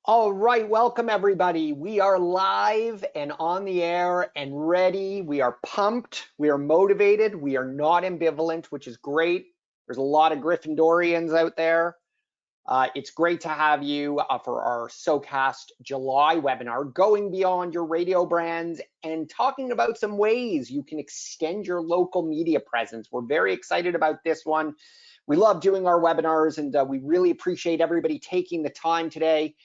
All right, welcome everybody. We are live and on the air and ready. We are pumped. We are motivated. We are not ambivalent, which is great. There's a lot of Gryffindorians out there. It's great to have you for our Socas July webinar, going beyond your radio brands and talking about some ways you can extend your local media presence. We're very excited about this one. We love doing our webinars, and we really appreciate everybody taking the time today.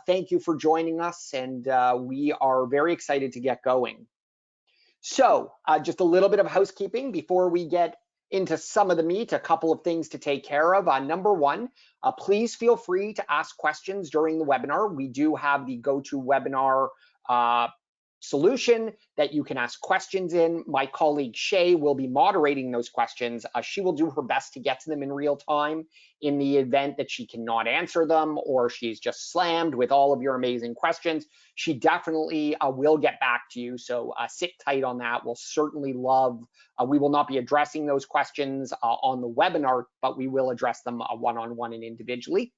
Thank you for joining us, and we are very excited to get going. So just a little bit of housekeeping before we get into some of the meat, a couple of things to take care of. Number one, please feel free to ask questions during the webinar. We do have the GoToWebinar solution that you can ask questions in. My colleague Shay will be moderating those questions. She will do her best to get to them in real time. In the event that she cannot answer them or she's just slammed with all of your amazing questions, she definitely will get back to you. So sit tight on that. We'll certainly love, we will not be addressing those questions on the webinar, but we will address them one-on-one and individually.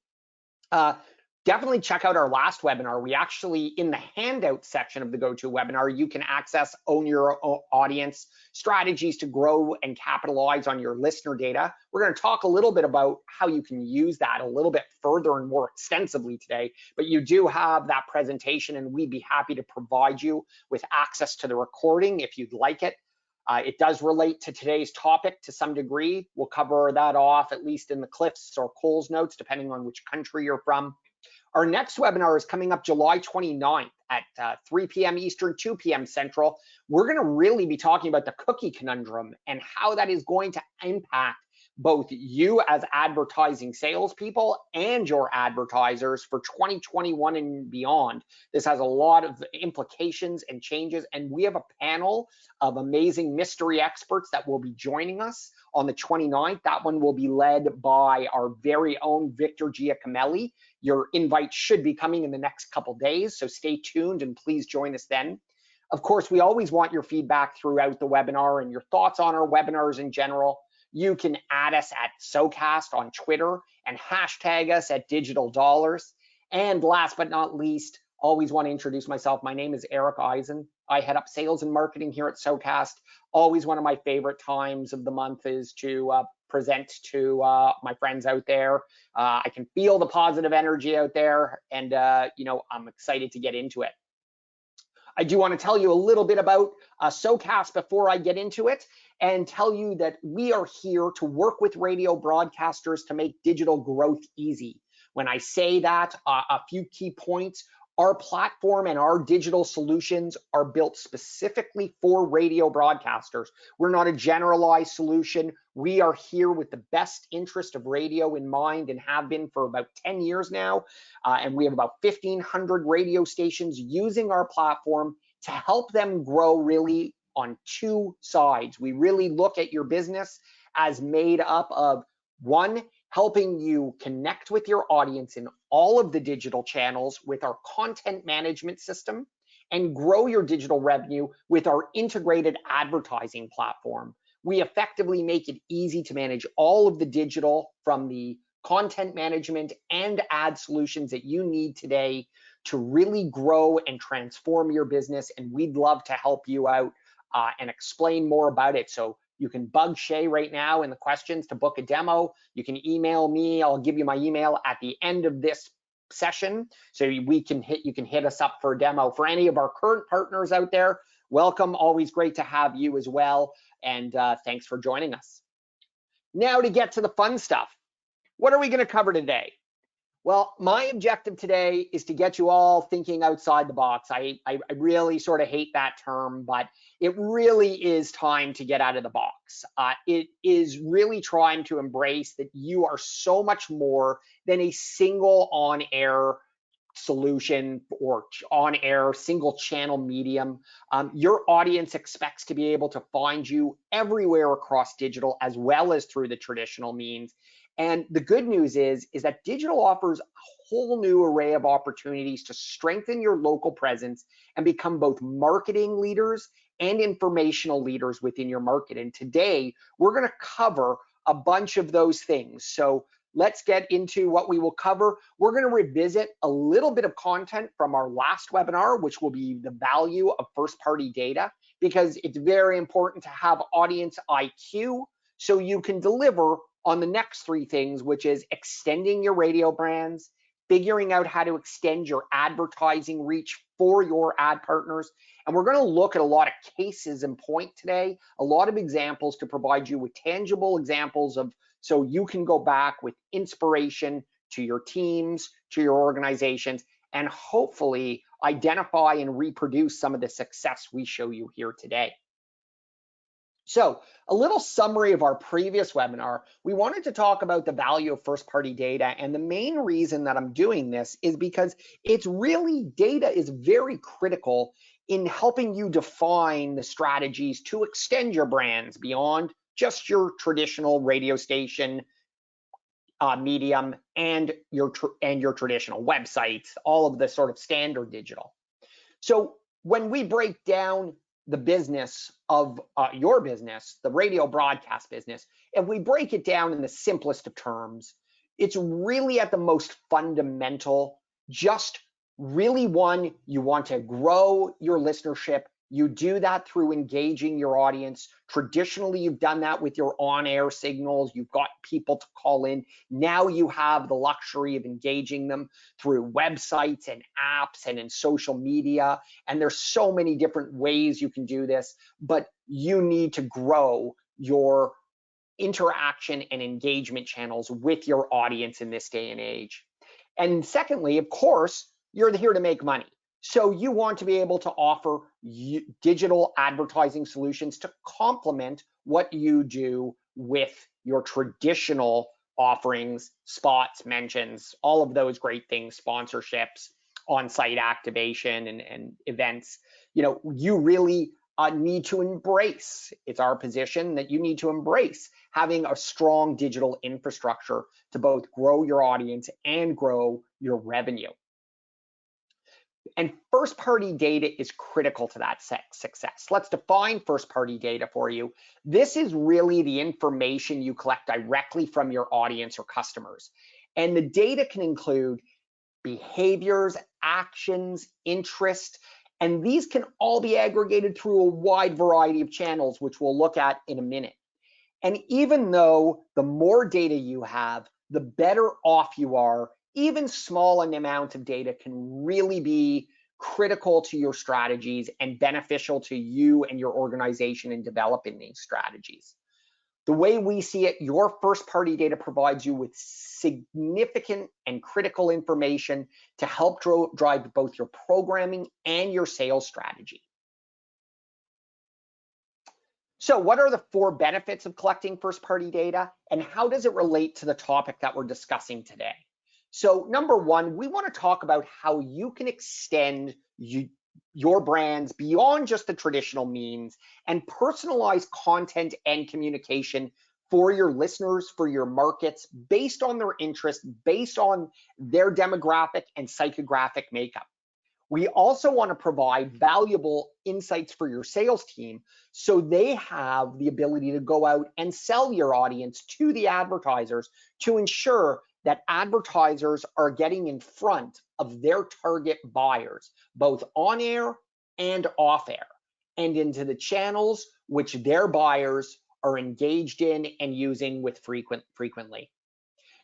Definitely check out our last webinar. We actually, in the handout section of the GoToWebinar, you can access Own Your Audience, strategies to grow and capitalize on your listener data. We're going to talk a little bit about how you can use that a little bit further and more extensively today, but you do have that presentation and we'd be happy to provide you with access to the recording if you'd like it. It does relate to today's topic to some degree. We'll cover that off at least in the Cliffs or Coles notes, depending on which country you're from. Our next webinar is coming up July 29th at 3 p.m. Eastern, 2 p.m. Central. We're going to really be talking about the cookie conundrum and how that is going to impact both you as advertising salespeople and your advertisers for 2021 and beyond. This has a lot of implications and changes, and we have a panel of amazing mystery experts that will be joining us on the 29th. That one will be led by our very own Victor Giacomelli. Your invite should be coming in the next couple days, so stay tuned and please join us then. Of course, we always want your feedback throughout the webinar and your thoughts on our webinars in general. You can add us at Socast on Twitter and hashtag us at Digital Dollars. And last but not least, always want to introduce myself. My name is Eric Eisen. I head up sales and marketing here at Socast. Always one of my favorite times of the month is to present to my friends out there. I can feel the positive energy out there, and I'm excited to get into it. I do want to tell you a little bit about Socas before I get into it, and tell you that we are here to work with radio broadcasters to make digital growth easy. When I say that, a few key points. Our platform and our digital solutions are built specifically for radio broadcasters. We're not a generalized solution. We are here with the best interest of radio in mind and have been for about 10 years now. And we have about 1,500 radio stations using our platform to help them grow really on two sides. We really look at your business as made up of one, helping you connect with your audience in all of the digital channels with our content management system, and grow your digital revenue with our integrated advertising platform. We effectively make it easy to manage all of the digital, from the content management and ad solutions that you need today to really grow and transform your business. And we'd love to help you out and explain more about it. So you can bug Shay right now in the questions to book a demo. You can email me. I'll give you my email at the end of this session, so you can hit us up for a demo. For any of our current partners out there, welcome. Always great to have you as well. And thanks for joining us. Now to get to the fun stuff. What are we going to cover today? Well, my objective today is to get you all thinking outside the box. I really sort of hate that term, but it really is time to get out of the box. It is really trying to embrace that you are so much more than a single on-air solution or on-air single channel medium. Your audience expects to be able to find you everywhere across digital as well as through the traditional means. And the good news is that digital offers a whole new array of opportunities to strengthen your local presence and become both marketing leaders and informational leaders within your market. And today, we're going to cover a bunch of those things. So let's get into what we will cover. We're going to revisit a little bit of content from our last webinar, which will be the value of first-party data, because it's very important to have audience IQ so you can deliver on the next three things, which is extending your radio brands, figuring out how to extend your advertising reach for your ad partners. And we're going to look at a lot of cases in point today, a lot of examples to provide you with tangible examples of, so you can go back with inspiration to your teams, to your organizations, and hopefully identify and reproduce some of the success we show you here today. So a little summary of our previous webinar, we wanted to talk about the value of first-party data, and the main reason that I'm doing this is because it's really, data is very critical in helping you define the strategies to extend your brands beyond just your traditional radio station, medium, and your traditional websites, all of the sort of standard digital. So when we break down the business of your business, the radio broadcast business, if we break it down in the simplest of terms, it's really at the most fundamental, just really one, you want to grow your listenership. You do that through engaging your audience. Traditionally, you've done that with your on-air signals. You've got people to call in. Now you have the luxury of engaging them through websites and apps and in social media. And there's so many different ways you can do this, but you need to grow your interaction and engagement channels with your audience in this day and age. And secondly, of course, you're here to make money. So you want to be able to offer digital advertising solutions to complement what you do with your traditional offerings, spots, mentions, all of those great things, sponsorships, on-site activation and events. You know, you really need to embrace, it's our position that you need to embrace having a strong digital infrastructure to both grow your audience and grow your revenue. And first-party data is critical to that success. Let's define first-party data for you. This is really the information you collect directly from your audience or customers. And the data can include behaviors, actions, interest, and these can all be aggregated through a wide variety of channels, which we'll look at in a minute. And even though the more data you have, the better off you are, even small amount of data can really be critical to your strategies and beneficial to you and your organization in developing these strategies. The way we see it, your first-party data provides you with significant and critical information to help drive both your programming and your sales strategy. So what are the 4 benefits of collecting first-party data, and how does it relate to the topic that we're discussing today? So number 1, we want to talk about how you can extend your brands beyond just the traditional means and personalize content and communication for your listeners, for your markets, based on their interests, based on their demographic and psychographic makeup. We also want to provide valuable insights for your sales team so they have the ability to go out and sell your audience to the advertisers to ensure that advertisers are getting in front of their target buyers, both on air and off air, and into the channels which their buyers are engaged in and using with frequently.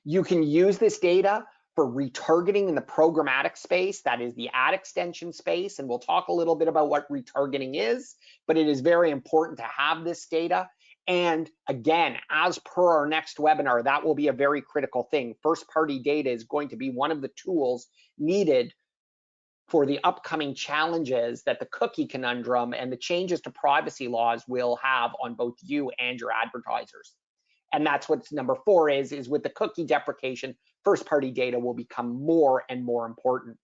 You can use this data for retargeting in the programmatic space, that is the ad extension space, and we'll talk a little bit about what retargeting is, but it is very important to have this data. And again, as per our next webinar, that will be a very critical thing. First-party data is going to be one of the tools needed for the upcoming challenges that the cookie conundrum and the changes to privacy laws will have on both you and your advertisers. And that's what number 4 is with the cookie deprecation, first-party data will become more and more important.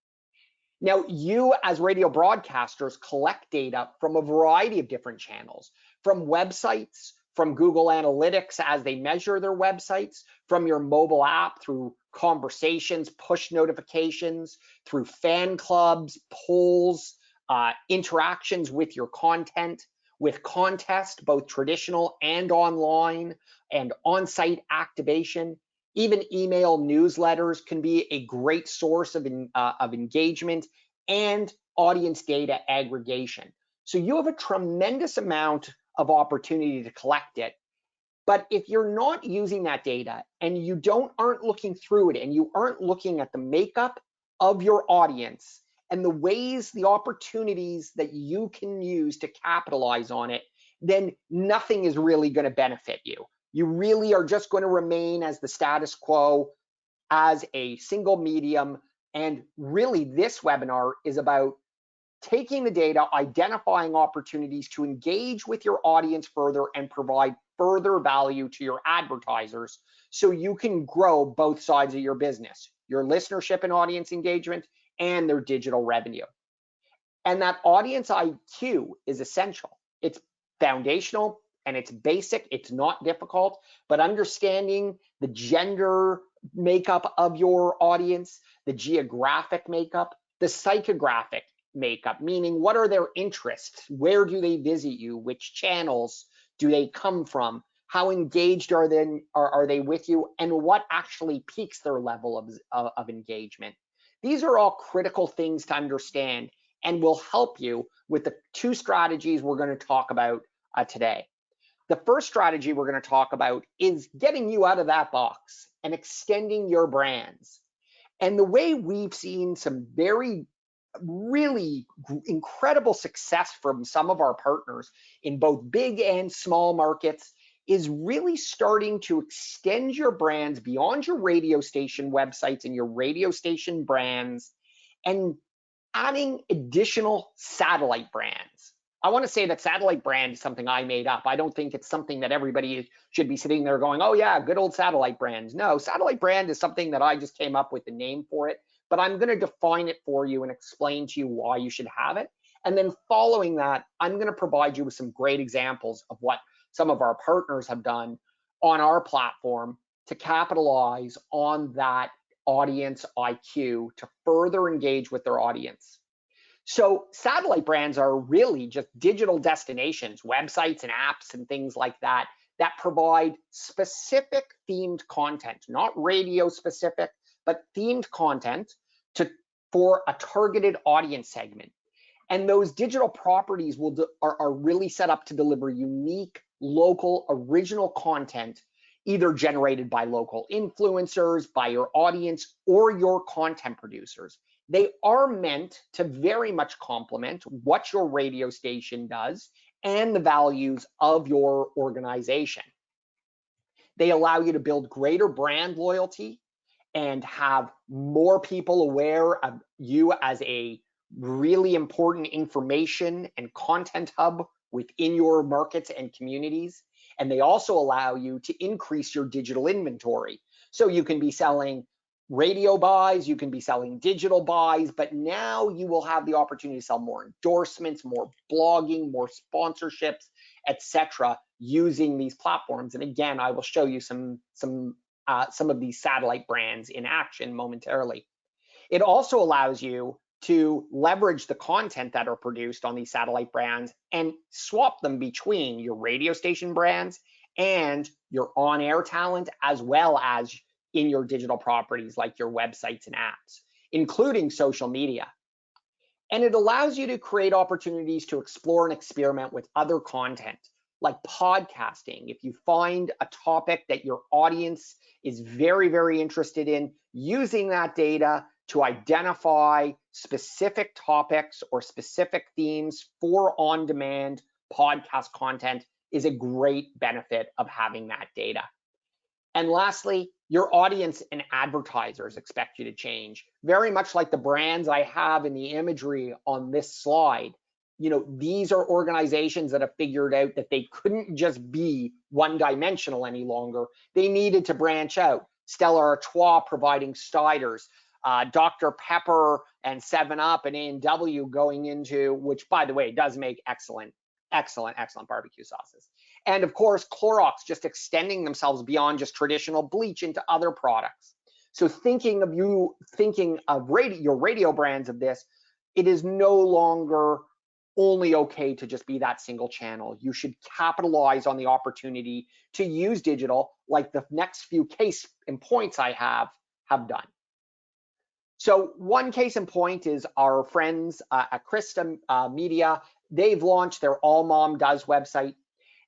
Now, you as radio broadcasters collect data from a variety of different channels, from websites, from Google Analytics as they measure their websites, from your mobile app through conversations, push notifications, through fan clubs, polls, interactions with your content, with contest, both traditional and online, and on-site activation. Even email newsletters can be a great source of engagement and audience data aggregation. So you have a tremendous amount of opportunity to collect it. But if you're not using that data and you aren't looking through it and you aren't looking at the makeup of your audience and the ways, the opportunities that you can use to capitalize on it, then nothing is really going to benefit you. You really are just going to remain as the status quo, as a single medium. And really, this webinar is about taking the data, identifying opportunities to engage with your audience further and provide further value to your advertisers so you can grow both sides of your business, your listenership and audience engagement and their digital revenue. And that audience IQ is essential. It's foundational and it's basic. It's not difficult, but understanding the gender makeup of your audience, the geographic makeup, the psychographic makeup, meaning what are their interests? Where do they visit you? Which channels do they come from? How engaged are they with you? And what actually piques their level of engagement? These are all critical things to understand and will help you with the two strategies we're going to talk about today. The first strategy we're going to talk about is getting you out of that box and extending your brands. And the way we've seen some really incredible success from some of our partners in both big and small markets is really starting to extend your brands beyond your radio station websites and your radio station brands and adding additional satellite brands. I want to say that satellite brand is something I made up. I don't think it's something that everybody should be sitting there going, oh yeah, good old satellite brands. No, satellite brand is something that I just came up with the name for it, but I'm going to define it for you and explain to you why you should have it. And then following that, I'm going to provide you with some great examples of what some of our partners have done on our platform to capitalize on that audience IQ to further engage with their audience. So satellite brands are really just digital destinations, websites and apps and things like that, that provide specific themed content, not radio specific, but themed content for a targeted audience segment. And those digital properties are really set up to deliver unique, local, original content, either generated by local influencers, by your audience, or your content producers. They are meant to very much complement what your radio station does and the values of your organization. They allow you to build greater brand loyalty and have more people aware of you as a really important information and content hub within your markets and communities. And they also allow you to increase your digital inventory. So you can be selling radio buys, you can be selling digital buys, but now you will have the opportunity to sell more endorsements, more blogging, more sponsorships, etc., using these platforms. And again, I will show you some of these satellite brands in action momentarily. It also allows you to leverage the content that are produced on these satellite brands and swap them between your radio station brands and your on-air talent, as well as in your digital properties like your websites and apps, including social media. And it allows you to create opportunities to explore and experiment with other content, like podcasting. If you find a topic that your audience is very, very interested in, using that data to identify specific topics or specific themes for on-demand podcast content is a great benefit of having that data. And lastly, your audience and advertisers expect you to change. Very much like the brands I have in the imagery on this slide. You know, these are organizations that have figured out that they couldn't just be one-dimensional any longer. They needed to branch out. Stella Artois providing ciders, Dr. Pepper and 7-Up and A&W going into, which by the way, does make excellent barbecue sauces. And of course, Clorox just extending themselves beyond just traditional bleach into other products. So thinking of your radio brands of this, it is no longer only okay to just be that single channel. You should capitalize on the opportunity to use digital, like the next few case and points I have done. So one case in point is our friends at Christa Media. They've launched their All Mom Does website.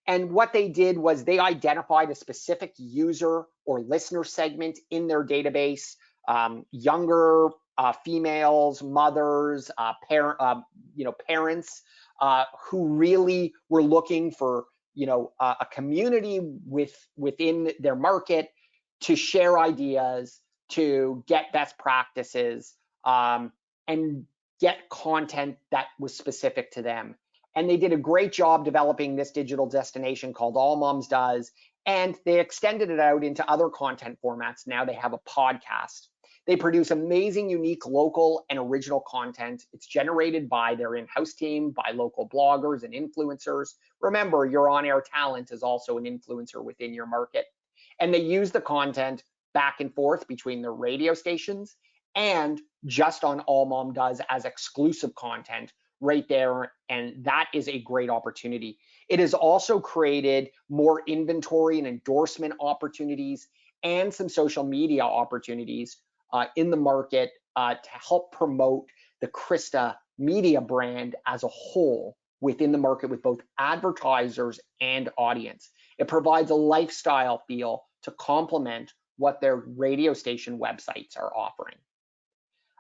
And what they did was they identified a specific user or listener segment in their database, younger females, mothers, parents who really were looking for, a community within their market to share ideas, to get best practices, and get content that was specific to them. And they did a great job developing this digital destination called All Moms Does, and they extended it out into other content formats. Now they have a podcast. They produce amazing, unique, local, and original content. It's generated by their in-house team, by local bloggers and influencers. Remember, your on-air talent is also an influencer within your market. And they use the content back and forth between their radio stations and just on All Mom Does as exclusive content right there, and that is a great opportunity. It has also created more inventory and endorsement opportunities and some social media opportunities in the market to help promote the Christa Media brand as a whole within the market with both advertisers and audience. It provides a lifestyle feel to complement what their radio station websites are offering.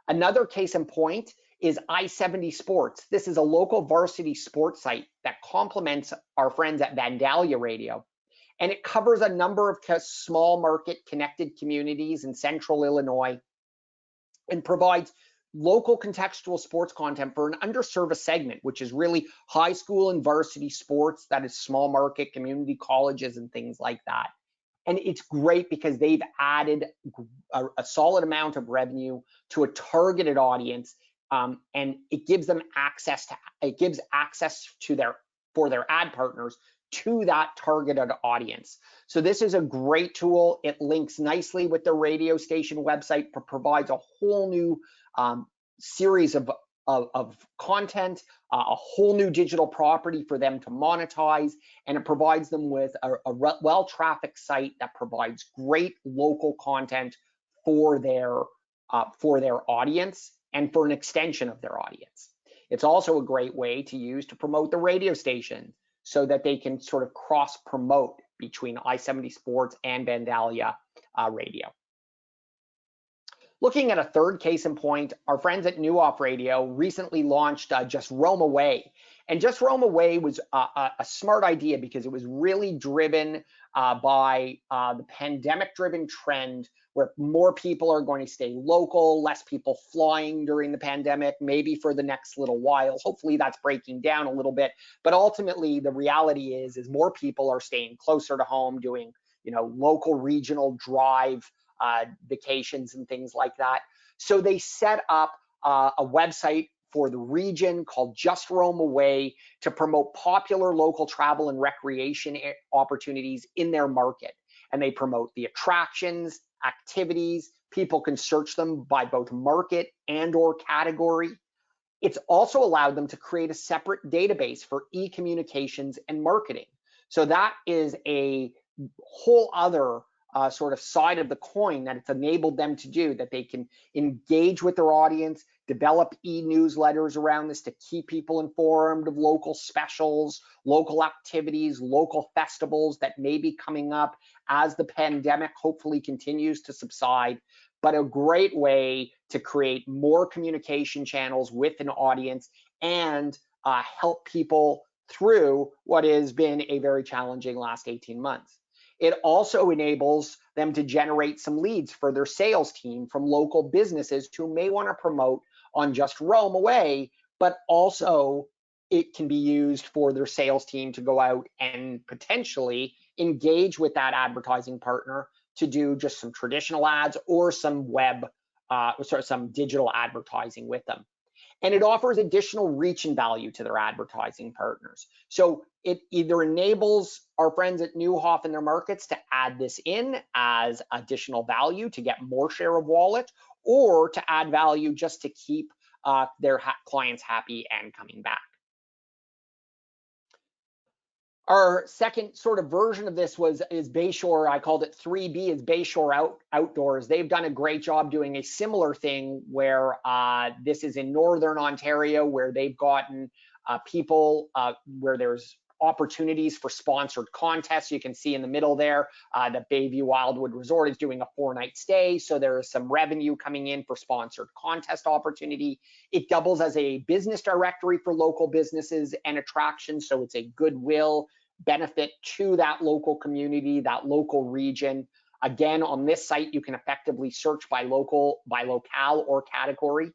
Another case in point is I70 Sports. This is a local varsity sports site that complements our friends at Vandalia Radio. And it covers a number of small market connected communities in central Illinois and provides local contextual sports content for an underserviced segment, which is really high school and varsity sports, that is small market community colleges and things like that. And it's great because they've added a solid amount of revenue to a targeted audience, and it gives them access to for their ad partners to that targeted audience. So this is a great tool. It links nicely with the radio station website, provides a whole new series of content, a whole new digital property for them to monetize, and it provides them with a well-trafficked site that provides great local content for their audience and for an extension of their audience. It's also a great way to use to promote the radio station so that they can sort of cross-promote between I70 Sports and Vandalia Radio. Looking at a third case in point, our friends at New Off Radio recently launched Just Roam Away. And Just Roam Away was a smart idea because it was really driven by the pandemic-driven trend where more people are going to stay local, less people flying during the pandemic, maybe for the next little while. Hopefully that's breaking down a little bit. But ultimately, the reality is more people are staying closer to home, doing local regional drive vacations and things like that. So they set up a website for the region called Just Roam Away to promote popular local travel and recreation opportunities in their market. And they promote the attractions, activities. People can search them by both market and or category. It's also allowed them to create a separate database for e-communications and marketing. So that is a whole other sort of side of the coin that it's enabled them to do, that they can engage with their audience, develop e-newsletters around this to keep people informed of local specials, local activities, local festivals that may be coming up as the pandemic hopefully continues to subside. But a great way to create more communication channels with an audience and help people through what has been a very challenging last 18 months. It also enables them to generate some leads for their sales team from local businesses who may want to promote on Just Roam Away, but also it can be used for their sales team to go out and potentially engage with that advertising partner to do just some traditional ads or some some digital advertising with them. And it offers additional reach and value to their advertising partners. So it either enables our friends at Newhoff and their markets to add this in as additional value to get more share of wallet, or to add value just to keep their clients happy and coming back. Our second sort of version of this is Bayshore. I called it 3B, is Bayshore Outdoors. They've done a great job doing a similar thing where this is in Northern Ontario, where they've gotten people where there's opportunities for sponsored contests. You can see in the middle there that Bayview Wildwood Resort is doing a 4-night stay. So there is some revenue coming in for sponsored contest opportunity. It doubles as a business directory for local businesses and attractions. So it's a goodwill benefit to that local community, that local region. Again, on this site, you can effectively search by locale or category.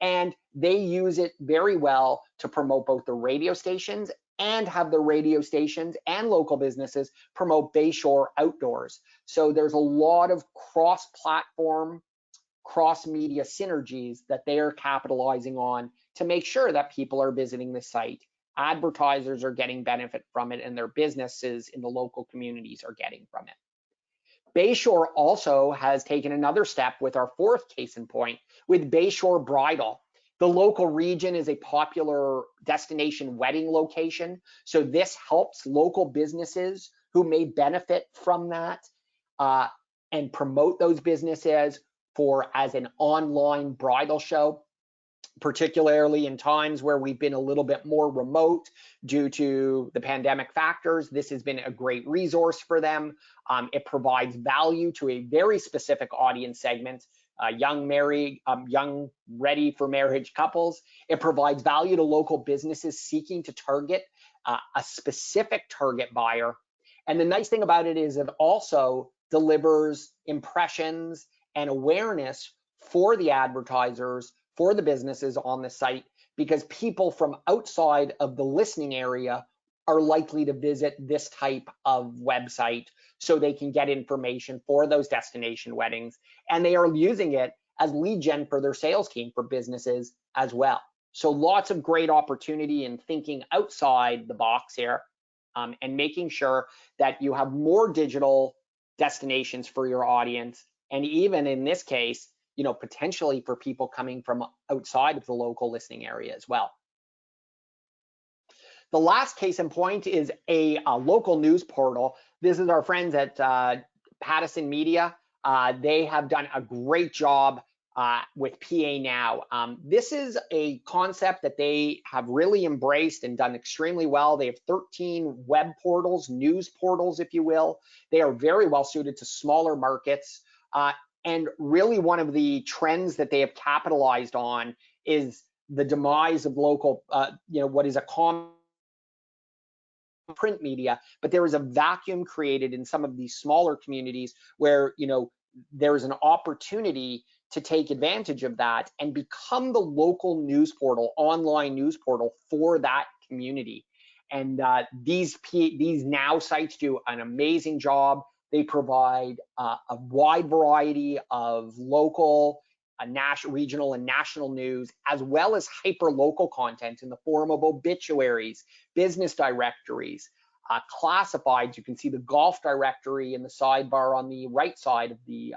And they use it very well to promote both the radio stations and have the radio stations and local businesses promote Bayshore Outdoors. So there's a lot of cross-platform, cross-media synergies that they are capitalizing on to make sure that people are visiting the site. Advertisers are getting benefit from it, and their businesses in the local communities are getting from it. Bayshore also has taken another step with our fourth case in point with Bayshore Bridal. The local region is a popular destination wedding location, so this helps local businesses who may benefit from that and promote those businesses as an online bridal show, particularly in times where we've been a little bit more remote due to the pandemic factors. This has been a great resource for them. It provides value to a very specific audience segment, young ready for marriage couples. It provides value to local businesses seeking to target a specific target buyer. And the nice thing about it is it also delivers impressions and awareness for the advertisers, for the businesses on the site, because people from outside of the listening area are likely to visit this type of website so they can get information for those destination weddings, and they are using it as lead gen for their sales team for businesses as well. So lots of great opportunity in thinking outside the box here and making sure that you have more digital destinations for your audience, and even in this case, potentially for people coming from outside of the local listening area as well. The last case in point is a local news portal. This is our friends at Paterson Media. They have done a great job with PA Now. This is a concept that they have really embraced and done extremely well. They have 13 web portals, news portals, if you will. They are very well suited to smaller markets. And really one of the trends that they have capitalized on is the demise of local, what is a common print media, but there is a vacuum created in some of these smaller communities where, there's an opportunity to take advantage of that and become the local news portal, online news portal for that community. And these Now sites do an amazing job. They provide a wide variety of local, regional, and national news, as well as hyper-local content in the form of obituaries, business directories, classifieds. You can see the golf directory in the sidebar on the right side of the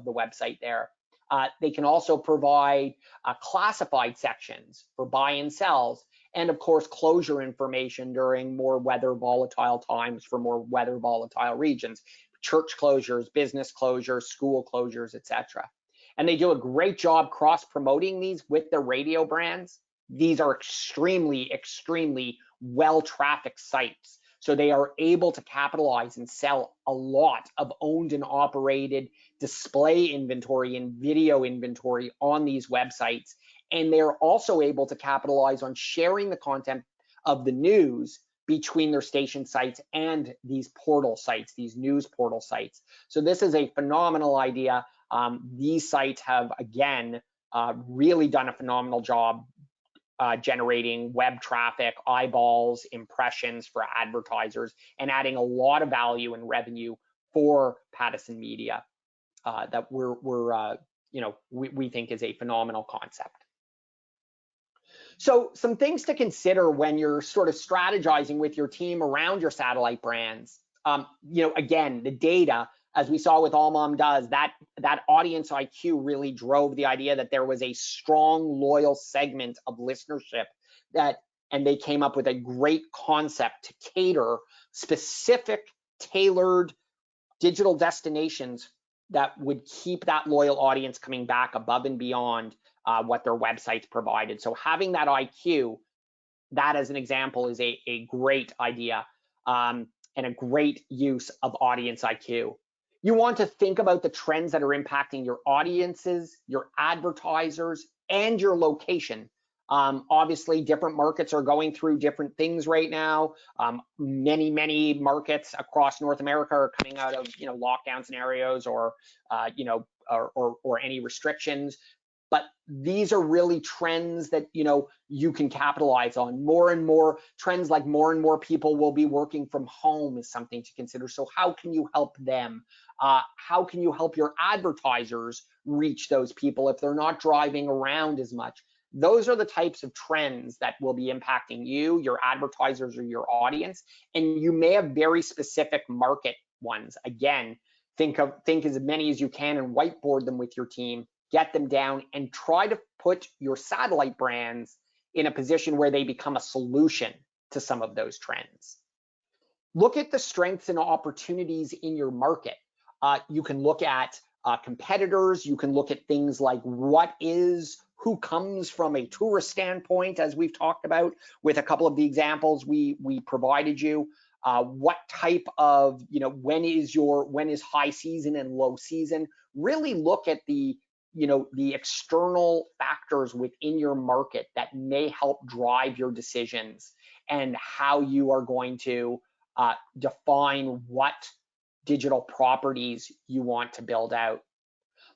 website there. They can also provide classified sections for buy and sells, and of course closure information during more weather volatile times for more weather volatile regions. Church closures, business closures, school closures, etc. And they do a great job cross-promoting these with their radio brands. These are extremely, extremely well-trafficked sites. So they are able to capitalize and sell a lot of owned and operated display inventory and video inventory on these websites. And they're also able to capitalize on sharing the content of the news between their station sites and these portal sites, these news portal sites. So this is a phenomenal idea. These sites have, again, really done a phenomenal job generating web traffic, eyeballs, impressions for advertisers, and adding a lot of value and revenue for Paterson Media that we think is a phenomenal concept. So some things to consider when you're sort of strategizing with your team around your satellite brands. Again, the data, as we saw with All Mom Does, that audience IQ really drove the idea that there was a strong, loyal segment of listenership that and they came up with a great concept to cater specific, tailored digital destinations that would keep that loyal audience coming back above and beyond what their websites provided. So having that IQ, that as an example, is a great idea and a great use of audience IQ. You want to think about the trends that are impacting your audiences, your advertisers, and your location. Obviously, different markets are going through different things right now. Many markets across North America are coming out of lockdown scenarios or or any restrictions. But these are really trends that you can capitalize on. More and more trends, like more and more people will be working from home, is something to consider. So how can you help them? How can you help your advertisers reach those people if they're not driving around as much? Those are the types of trends that will be impacting you, your advertisers, or your audience. And you may have very specific market ones. Again, think as many as you can and whiteboard them with your team. Get them down and try to put your satellite brands in a position where they become a solution to some of those trends. Look at the strengths and opportunities in your market. You can look at competitors. You can look at things like who comes from a tourist standpoint, as we've talked about with a couple of the examples we provided you. What type of, when is high season and low season? Really look at the external factors within your market that may help drive your decisions and how you are going to define what digital properties you want to build out.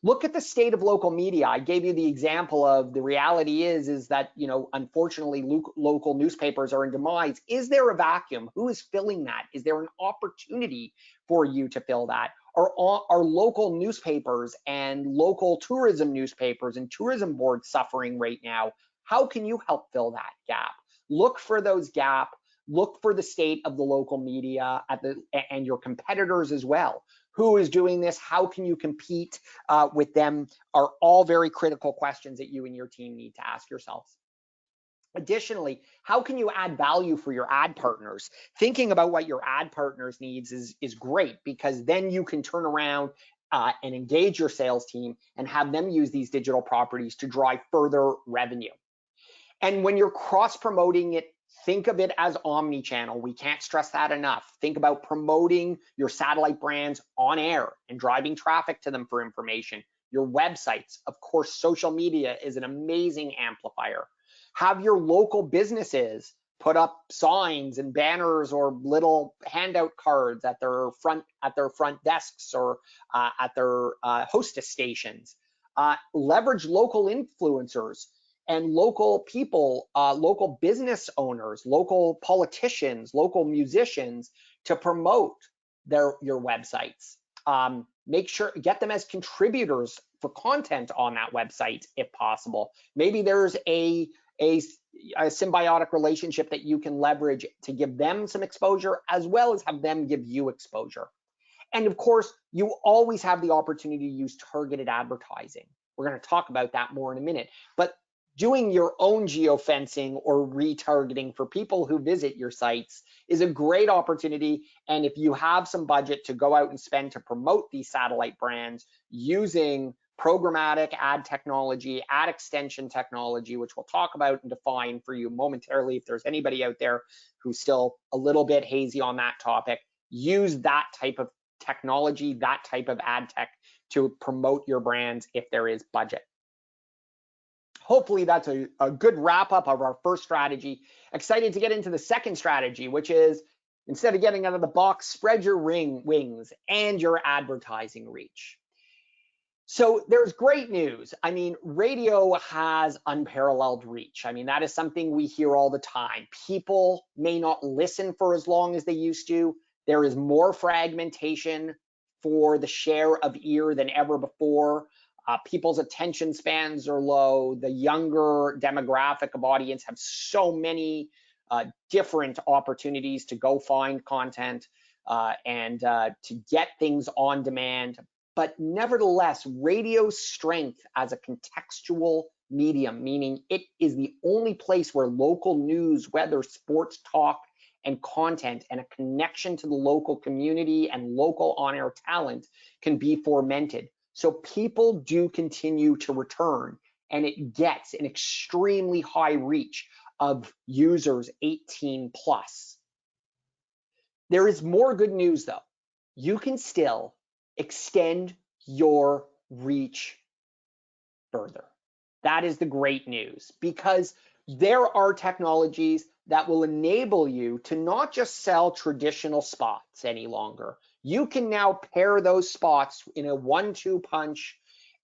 Look at the state of local media. I gave you the example of the reality is that, unfortunately, local newspapers are in demise. Is there a vacuum? Who is filling that? Is there an opportunity for you to fill that? Are local newspapers and local tourism newspapers and tourism boards suffering right now? How can you help fill that gap? Look for those gaps. Look for the state of the local media and your competitors as well. Who is doing this? How can you compete with them? Are all very critical questions that you and your team need to ask yourselves. Additionally, how can you add value for your ad partners? Thinking about what your ad partners needs is great, because then you can turn around and engage your sales team and have them use these digital properties to drive further revenue. And when you're cross-promoting it, think of it as omnichannel. We can't stress that enough. Think about promoting your satellite brands on air and driving traffic to them for information. Your websites, of course, social media is an amazing amplifier. Have your local businesses put up signs and banners or little handout cards at their front desks or at their hostess stations. Leverage local influencers and local people, local business owners, local politicians, local musicians to promote your websites. Make sure, get them as contributors for content on that website if possible. Maybe there's a symbiotic relationship that you can leverage to give them some exposure as well as have them give you exposure. And of course, you always have the opportunity to use targeted advertising. We're going to talk about that more in a minute, but doing your own geofencing or retargeting for people who visit your sites is a great opportunity. And if you have some budget to go out and spend to promote these satellite brands using programmatic ad technology, ad extension technology, which we'll talk about and define for you momentarily, if there's anybody out there who's still a little bit hazy on that topic, use that type of technology, that type of ad tech to promote your brands if there is budget. Hopefully that's a good wrap up of our first strategy. Excited to get into the second strategy, which is, instead of getting out of the box, spread your wings and your advertising reach. So there's great news. I mean, radio has unparalleled reach. I mean, that is something we hear all the time. People may not listen for as long as they used to. There is more fragmentation for the share of ear than ever before. People's attention spans are low. The younger demographic of audience have so many different opportunities to go find content and to get things on demand. But nevertheless, radio's strength as a contextual medium, meaning it is the only place where local news, weather, sports talk, and content, and a connection to the local community and local on-air talent can be fomented. So people do continue to return, and it gets an extremely high reach of users 18 plus. There is more good news though. You can still extend your reach further. That is the great news, because there are technologies that will enable you to not just sell traditional spots any longer. You can now pair those spots in a 1-2 punch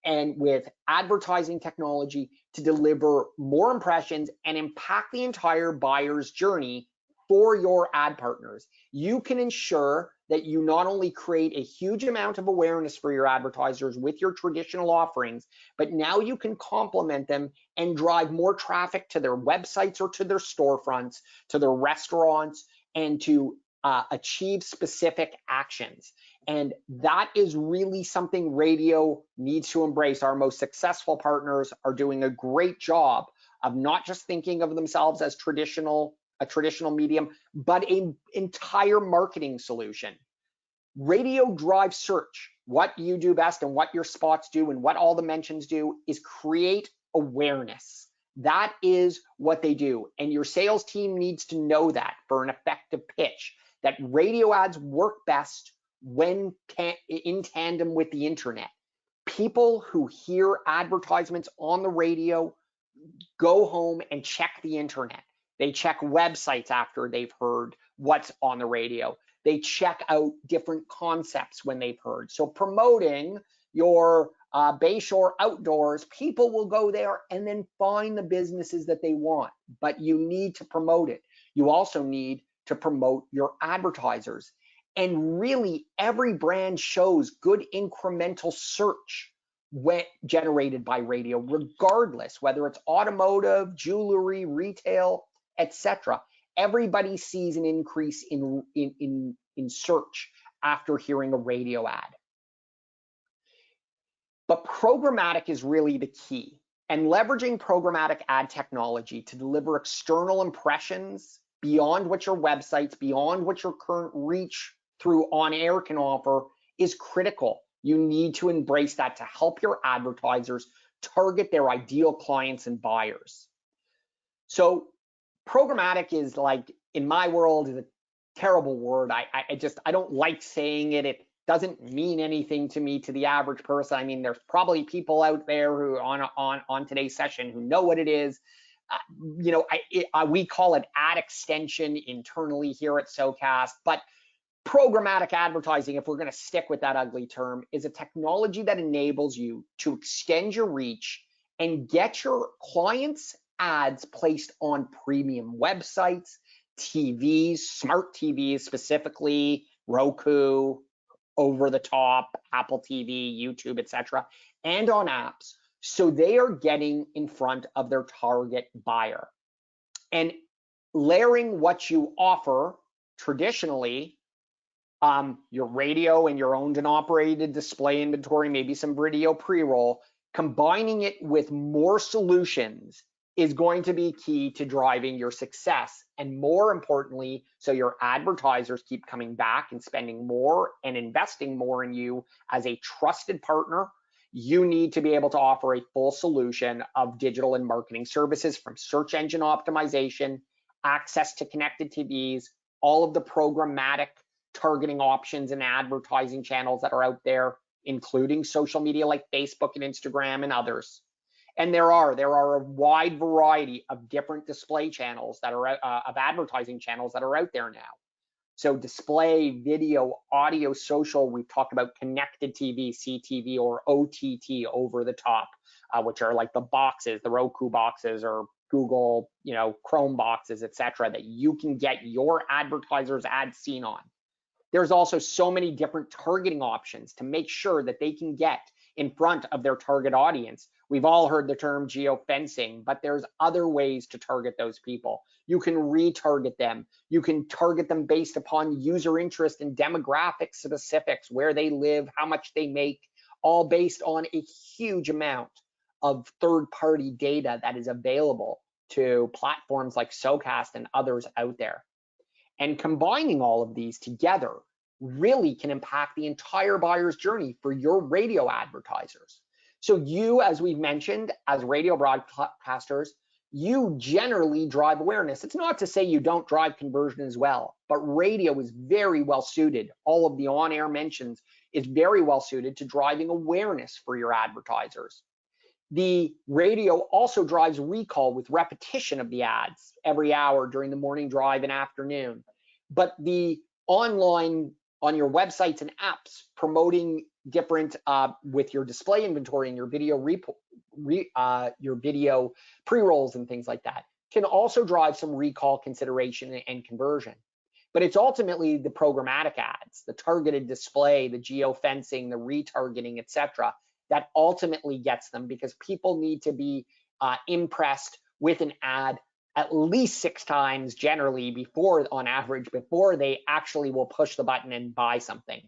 and with advertising technology to deliver more impressions and impact the entire buyer's journey for your ad partners. You can ensure that you not only create a huge amount of awareness for your advertisers with your traditional offerings, but now you can complement them and drive more traffic to their websites or to their storefronts, to their restaurants, and to achieve specific actions. And that is really something radio needs to embrace. Our most successful partners are doing a great job of not just thinking of themselves as a traditional medium, but an entire marketing solution. Radio drives search. What you do best and what your spots do and what all the mentions do is create awareness. That is what they do. And your sales team needs to know that for an effective pitch, that radio ads work best when in tandem with the internet. People who hear advertisements on the radio go home and check the internet. They check websites after they've heard what's on the radio. They check out different concepts when they've heard. So promoting your Bayshore Outdoors, people will go there and then find the businesses that they want, but you need to promote it. You also need to promote your advertisers. And really, every brand shows good incremental search when generated by radio, regardless, whether it's automotive, jewelry, retail, etc. Everybody sees an increase in search after hearing a radio ad. But programmatic is really the key, and leveraging programmatic ad technology to deliver external impressions beyond what your websites, beyond what your current reach through on-air can offer is critical. You need to embrace that to help your advertisers target their ideal clients and buyers. So programmatic is, like, in my world, is a terrible word. I don't like saying it. It doesn't mean anything to me, to the average person. I mean, there's probably people out there who on today's session who know what it is. We call it ad extension internally here at Socas, but programmatic advertising, if we're going to stick with that ugly term, is a technology that enables you to extend your reach and get your clients' ads placed on premium websites, TVs, smart TVs, specifically Roku, over the top, Apple TV, YouTube, etc., and on apps, so they are getting in front of their target buyer. And layering what you offer traditionally, your radio and your owned and operated display inventory, maybe some video pre-roll, combining it with more solutions is going to be key to driving your success. And more importantly, so your advertisers keep coming back and spending more and investing more in you as a trusted partner, you need to be able to offer a full solution of digital and marketing services, from search engine optimization, access to connected TVs, all of the programmatic targeting options and advertising channels that are out there, including social media like Facebook and Instagram and others. And there are a wide variety of different display channels that are of advertising channels that are out there now. So display, video, audio, social. We've talked about connected TV, CTV, or OTT, over the top, which are like the boxes, the Roku boxes, or Google, Chrome boxes, etc., that you can get your advertisers' ads seen on. There's also so many different targeting options to make sure that they can get in front of their target audience. We've all heard the term geofencing, but there's other ways to target those people. You can retarget them. You can target them based upon user interest and demographic specifics, where they live, how much they make, all based on a huge amount of third-party data that is available to platforms like Socas and others out there. And combining all of these together really can impact the entire buyer's journey for your radio advertisers. So you, as we've mentioned, as radio broadcasters, you generally drive awareness. It's not to say you don't drive conversion as well, but radio is very well suited. All of the on-air mentions is very well suited to driving awareness for your advertisers. The radio also drives recall with repetition of the ads every hour during the morning drive and afternoon. But the online, on your websites and apps, promoting different with your display inventory and your video your video pre-rolls and things like that can also drive some recall consideration and conversion. But it's ultimately the programmatic ads, the targeted display, the geofencing, the retargeting, etc., that ultimately gets them, because people need to be impressed with an ad at least 6 times generally before, on average, before they actually will push the button and buy something.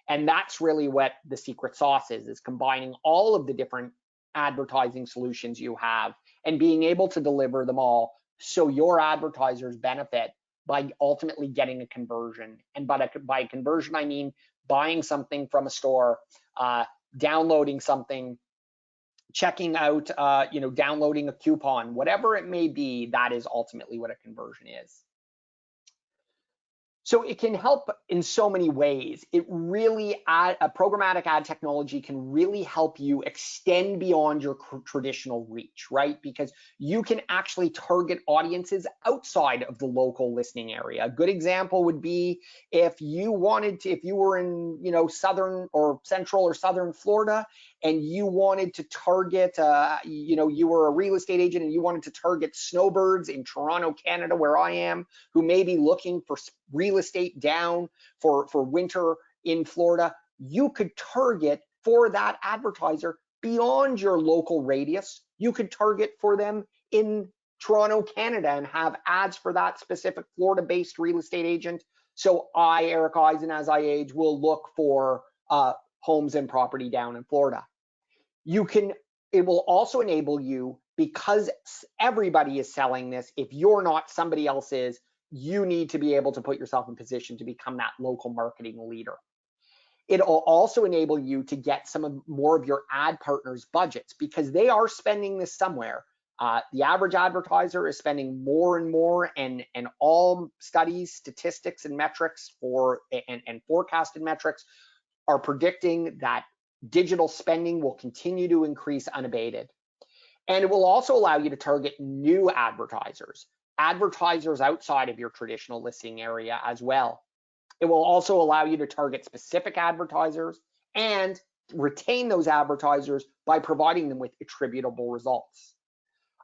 And that's really what the secret sauce is combining all of the different advertising solutions you have and being able to deliver them all so your advertisers benefit by ultimately getting a conversion. And by conversion, I mean buying something from a store, downloading something, checking out, downloading a coupon, whatever it may be. That is ultimately what a conversion is. So it can help in so many ways. It really, a programmatic ad technology can really help you extend beyond your traditional reach, right? Because you can actually target audiences outside of the local listening area. A good example would be if you were in, southern or central or southern Florida, and you wanted to target, you were a real estate agent and you wanted to target snowbirds in Toronto, Canada, where I am, who may be looking for real estate down for winter in Florida. You could target for that advertiser beyond your local radius. You could target for them in Toronto, Canada, and have ads for that specific Florida-based real estate agent. So I, Eric Eisen, as I age, will look for homes and property down in Florida. It will also enable you, because everybody is selling this, if you're not, somebody else is, you need to be able to put yourself in position to become that local marketing leader. It'll also enable you to get more of your ad partners' budgets, because they are spending this somewhere. The average advertiser is spending more and more, and all studies, statistics, and metrics and forecasted metrics are predicting that digital spending will continue to increase unabated. And it will also allow you to target new advertisers outside of your traditional listing area as well. It will also allow you to target specific advertisers and retain those advertisers by providing them with attributable results.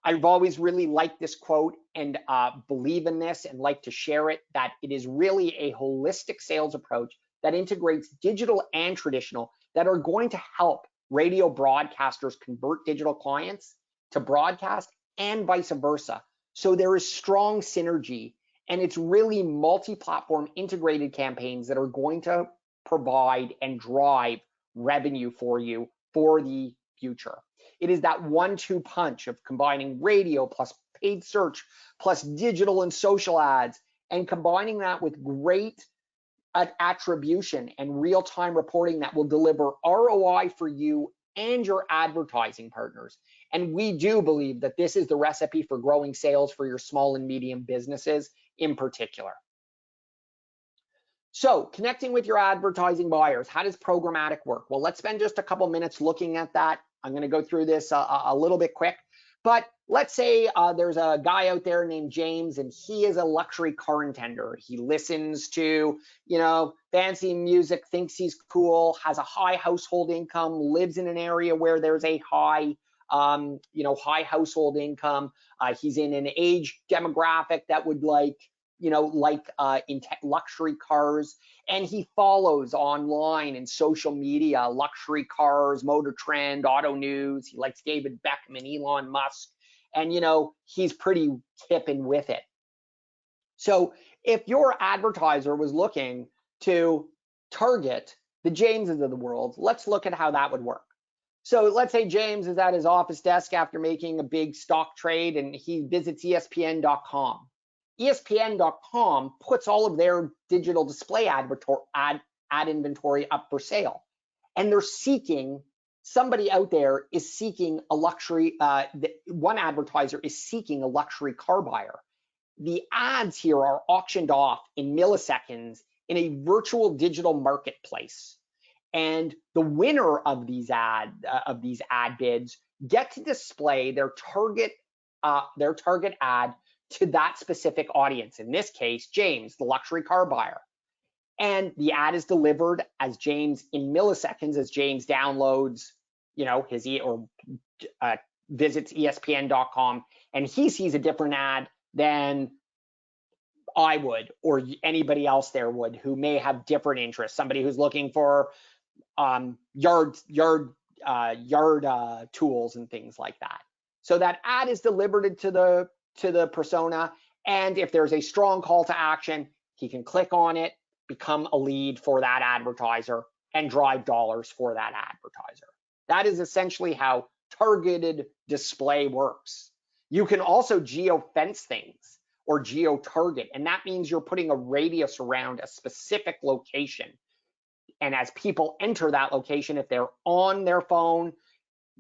I've always really liked this quote and believe in this and like to share it, that it is really a holistic sales approach that integrates digital and traditional, that are going to help radio broadcasters convert digital clients to broadcast and vice versa. So there is strong synergy, and it's really multi-platform integrated campaigns that are going to provide and drive revenue for you for the future. It is that 1-2 punch of combining radio plus paid search plus digital and social ads, and combining that with great attribution and real-time reporting that will deliver ROI for you and your advertising partners. And we do believe that this is the recipe for growing sales for your small and medium businesses in particular. So connecting with your advertising buyers, how does programmatic work? Well, let's spend just a couple minutes looking at that. I'm going to go through this a little bit quick, but let's say there's a guy out there named James, and he is a luxury car intender. He listens to, fancy music, thinks he's cool, has a high household income, lives in an area where there's a high household income. He's in an age demographic that would like luxury cars, and he follows online and social media, luxury cars, Motor Trend, Auto News. He likes David Beckham and Elon Musk, and he's pretty hip and with it. So if your advertiser was looking to target the Jameses of the world, let's look at how that would work. So let's say James is at his office desk after making a big stock trade and he visits ESPN.com. ESPN.com puts all of their digital display ad inventory up for sale. And they're seeking, somebody out there is seeking a luxury, one advertiser is seeking a luxury car buyer. The ads here are auctioned off in milliseconds in a virtual digital marketplace. And the winner of these ad bids get to display their target ad to that specific audience. In this case, James, the luxury car buyer. And the ad is delivered as James in milliseconds as James downloads, his visits ESPN.com, and he sees a different ad than I would or anybody else there would who may have different interests. Somebody who's looking for yard tools and things like that. So that ad is delivered to the persona, and if there's a strong call to action, he can click on it, become a lead for that advertiser, and drive dollars for that advertiser. That is essentially how targeted display works. You can also geofence things or geo-target, and that means you're putting a radius around a specific location. And as people enter that location, if they're on their phone,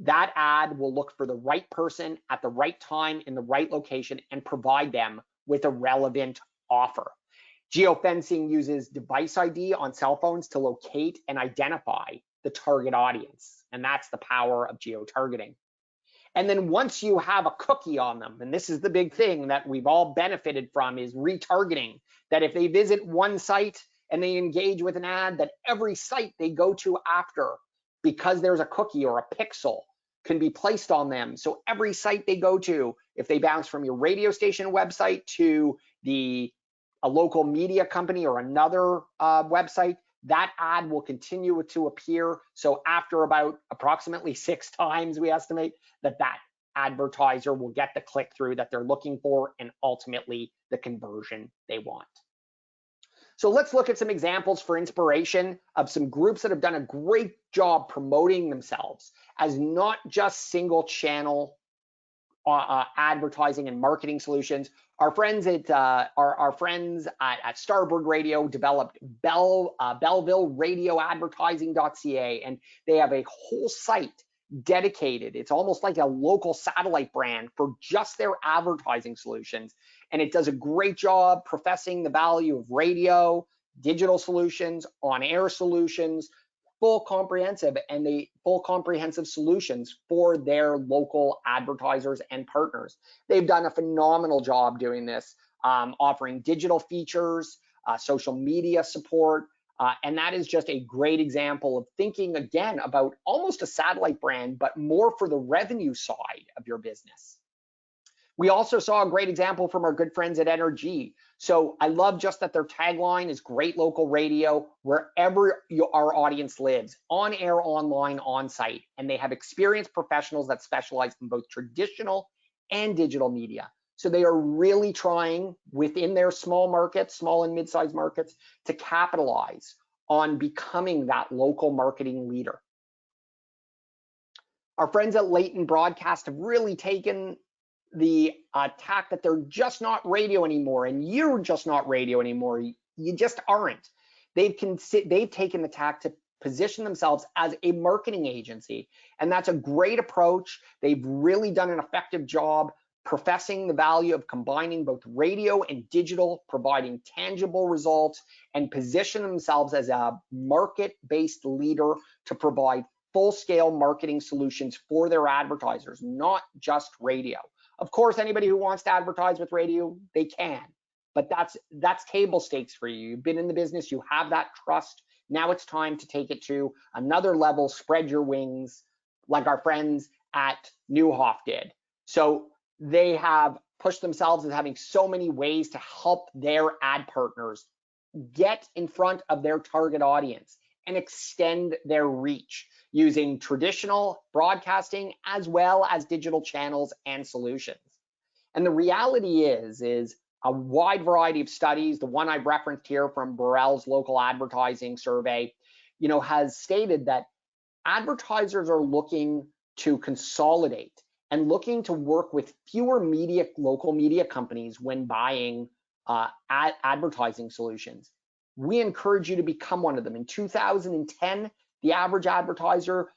that ad will look for the right person at the right time in the right location and provide them with a relevant offer. Geofencing uses device ID on cell phones to locate and identify the target audience. And that's the power of geo-targeting. And then once you have a cookie on them, and this is the big thing that we've all benefited from, is retargeting, that if they visit one site and they engage with an ad, that every site they go to after, because there's a cookie or a pixel, can be placed on them. So every site they go to, if they bounce from your radio station website to a local media company or another website, that ad will continue to appear. So after about approximately 6 times, we estimate that advertiser will get the click through that they're looking for and ultimately the conversion they want. So let's look at some examples for inspiration of some groups that have done a great job promoting themselves as not just single channel advertising and marketing solutions. Our friends at Starboard Radio developed Belleville Radio Advertising.ca, and they have a whole site dedicated. It's almost like a local satellite brand for just their advertising solutions. And it does a great job professing the value of radio, digital solutions, on-air solutions, full comprehensive solutions for their local advertisers and partners. They've done a phenomenal job doing this, offering digital features, social media support, and that is just a great example of thinking again about almost a satellite brand, but more for the revenue side of your business. We also saw a great example from our good friends at NRG. So I love just that their tagline is great local radio wherever our audience lives, on air, online, on site. And they have experienced professionals that specialize in both traditional and digital media. So they are really trying within their small markets, small and mid-sized markets, to capitalize on becoming that local marketing leader. Our friends at Leighton Broadcast have really taken the tack that they're just not radio anymore, and you're just not radio anymore. You just aren't. They've taken the tack to position themselves as a marketing agency, and that's a great approach. They've really done an effective job professing the value of combining both radio and digital, providing tangible results, and position themselves as a market-based leader to provide full-scale marketing solutions for their advertisers, not just radio. Of course, anybody who wants to advertise with radio, they can, but that's table stakes for you. You've been in the business, you have that trust. Now it's time to take it to another level, spread your wings, like our friends at Newhoff did. So they have pushed themselves as having so many ways to help their ad partners get in front of their target audience and extend their reach using traditional broadcasting as well as digital channels and solutions. And the reality is a wide variety of studies. The one I've referenced here from Burrell's local advertising survey, has stated that advertisers are looking to consolidate and looking to work with fewer local media companies when buying advertising solutions. We encourage you to become one of them. In 2010, the average advertiser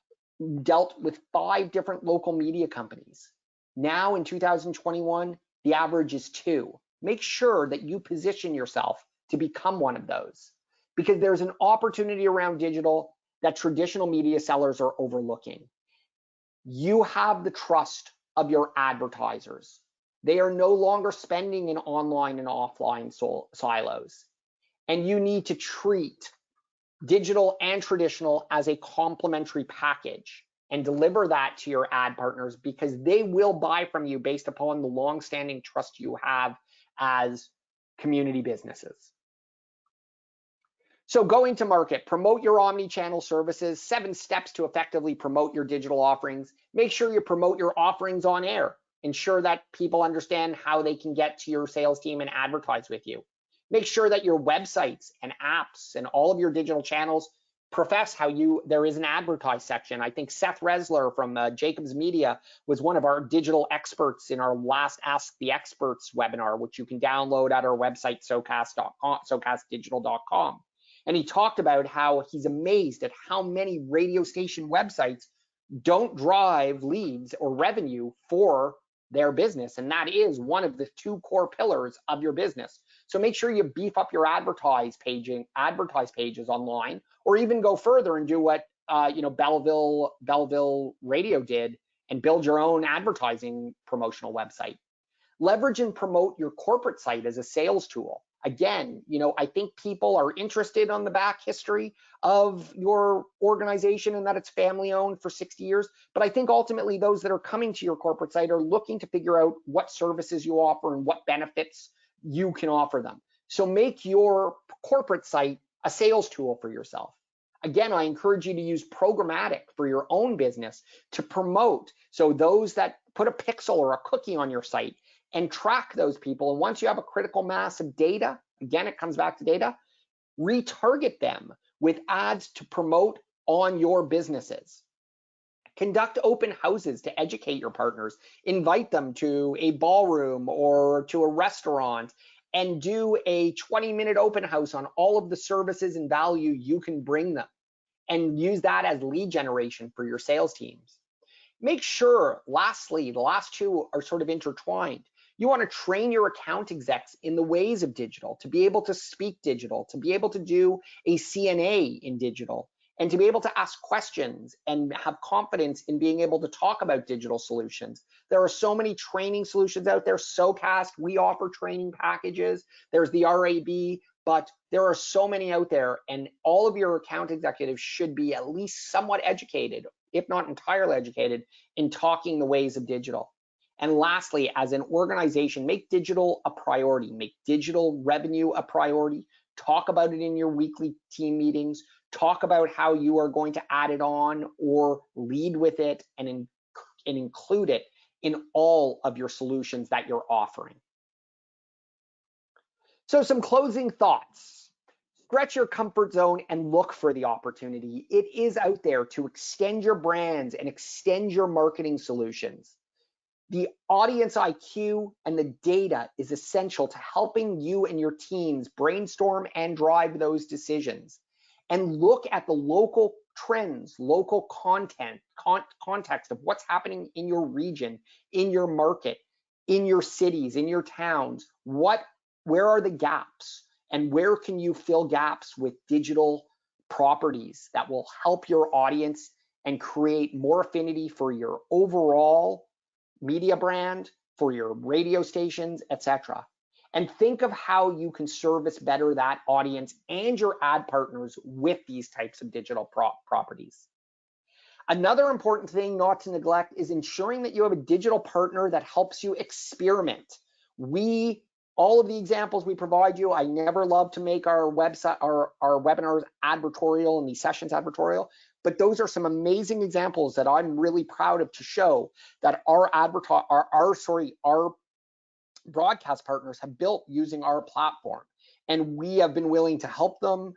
dealt with 5 different local media companies. Now in 2021, the average is 2. Make sure that you position yourself to become one of those, because there's an opportunity around digital that traditional media sellers are overlooking. You have the trust of your advertisers. They are no longer spending in online and offline silos. And you need to treat digital and traditional as a complementary package and deliver that to your ad partners, because they will buy from you based upon the long-standing trust you have as community businesses. So going to market, promote your omni-channel services, 7 steps to effectively promote your digital offerings. Make sure you promote your offerings on air. Ensure that people understand how they can get to your sales team and advertise with you. Make sure that your websites and apps and all of your digital channels profess how there is an advertise section. I think Seth Resler from Jacobs Media was one of our digital experts in our last Ask the Experts webinar, which you can download at our website, socas.com, socasdigital.com. And he talked about how he's amazed at how many radio station websites don't drive leads or revenue for their business. And that is one of the 2 core pillars of your business. So make sure you beef up your advertise pages online, or even go further and do what Belleville Radio did and build your own advertising promotional website. Leverage and promote your corporate site as a sales tool. Again, I think people are interested on the back history of your organization and that it's family owned for 60 years. But I think ultimately those that are coming to your corporate site are looking to figure out what services you offer and what benefits you can offer them. So make your corporate site a sales tool for yourself. Again, I encourage you to use programmatic for your own business to promote. So those that put a pixel or a cookie on your site and track those people. And once you have a critical mass of data, again, it comes back to data, retarget them with ads to promote on your businesses. Conduct open houses to educate your partners. Invite them to a ballroom or to a restaurant and do a 20-minute open house on all of the services and value you can bring them, and use that as lead generation for your sales teams. Make sure, lastly, the last 2 are sort of intertwined. You want to train your account execs in the ways of digital, to be able to speak digital, to be able to do a CNA in digital, and to be able to ask questions and have confidence in being able to talk about digital solutions. There are so many training solutions out there. Socas, we offer training packages. There's the RAB, but there are so many out there, and all of your account executives should be at least somewhat educated, if not entirely educated, in talking the ways of digital. And lastly, as an organization, make digital a priority, make digital revenue a priority, talk about it in your weekly team meetings, talk about how you are going to add it on or lead with it and include it in all of your solutions that you're offering. So some closing thoughts. Stretch your comfort zone and look for the opportunity. It is out there to extend your brands and extend your marketing solutions. The audience IQ and the data is essential to helping you and your teams brainstorm and drive those decisions. And look at the local trends, local context of what's happening in your region, in your market, in your cities, in your towns. Where are the gaps, and where can you fill gaps with digital properties that will help your audience and create more affinity for your overall media brand, for your radio stations, etc. And think of how you can service better that audience and your ad partners with these types of digital properties. Another important thing not to neglect is ensuring that you have a digital partner that helps you experiment. All of the examples we provide you, I never love to make our website, our webinars advertorial and these sessions advertorial, but those are some amazing examples that I'm really proud of to show that our broadcast partners have built using our platform. And we have been willing to help them.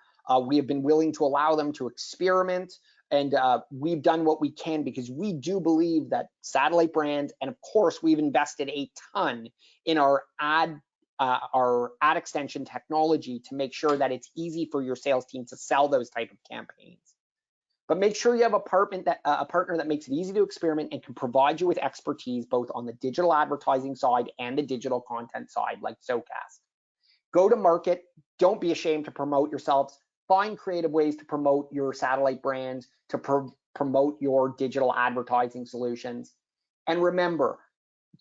We have been willing to allow them to experiment And we've done what we can because we do believe that satellite brands, and of course, we've invested a ton in our ad extension technology to make sure that it's easy for your sales team to sell those type of campaigns. But make sure you have a partner that makes it easy to experiment and can provide you with expertise both on the digital advertising side and the digital content side, like Socas. Go to market. Don't be ashamed to promote yourselves. Find creative ways to promote your satellite brands, to promote your digital advertising solutions. And remember,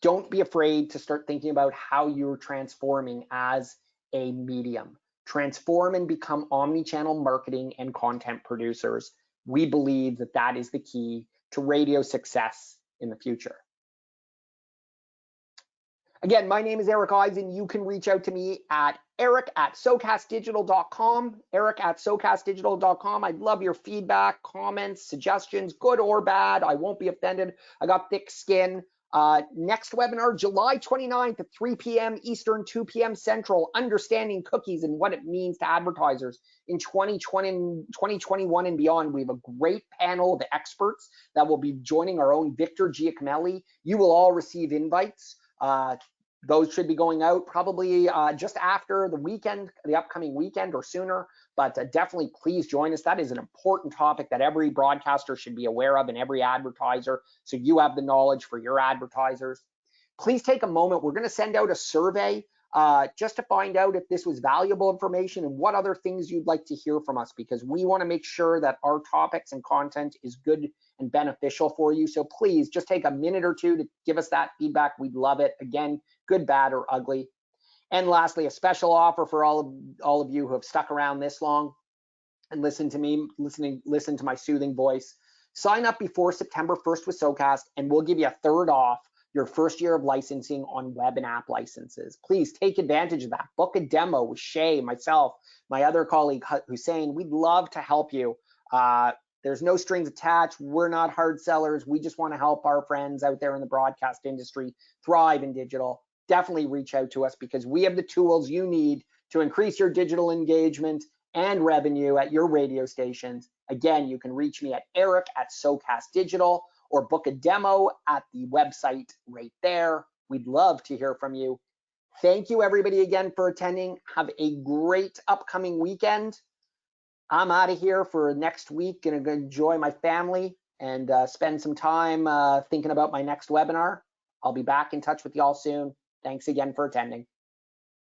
don't be afraid to start thinking about how you're transforming as a medium. Transform and become omni-channel marketing and content producers. We believe that that is the key to radio success in the future. Again, my name is Eric Eisen. You can reach out to me at eric@socasdigital.com, eric@socasdigital.com. I'd love your feedback, comments, suggestions, good or bad. I won't be offended. I got thick skin. Next webinar, July 29th at 3 p.m. Eastern, 2 p.m. Central, understanding cookies and what it means to advertisers in 2020, 2021 and beyond. We have a great panel of experts that will be joining our own Victor Giacomelli. You will all receive invites. Those should be going out probably just after the weekend, the upcoming weekend or sooner, but definitely please join us. That is an important topic that every broadcaster should be aware of and every advertiser, so you have the knowledge for your advertisers. Please take a moment. We're going to send out a survey just to find out if this was valuable information and what other things you'd like to hear from us, because we want to make sure that our topics and content is good and beneficial for you. So please just take a minute or two to give us that feedback. We'd love it. Again, good, bad, or ugly. And lastly, a special offer for all of you who have stuck around this long and listen to me, listen to my soothing voice. Sign up before September 1st with Socas, and we'll give you a third off your first year of licensing on web and app licenses. Please take advantage of that. Book a demo with Shay, myself, my other colleague Hussein. We'd love to help you. There's no strings attached. We're not hard sellers. We just want to help our friends out there in the broadcast industry thrive in digital. Definitely reach out to us because we have the tools you need to increase your digital engagement and revenue at your radio stations. Again, you can reach me at eric@socasdigital or book a demo at the website right there. We'd love to hear from you. Thank you everybody again for attending. Have a great upcoming weekend. I'm out of here for next week. Gonna go enjoy my family and spend some time thinking about my next webinar. I'll be back in touch with y'all soon. Thanks again for attending.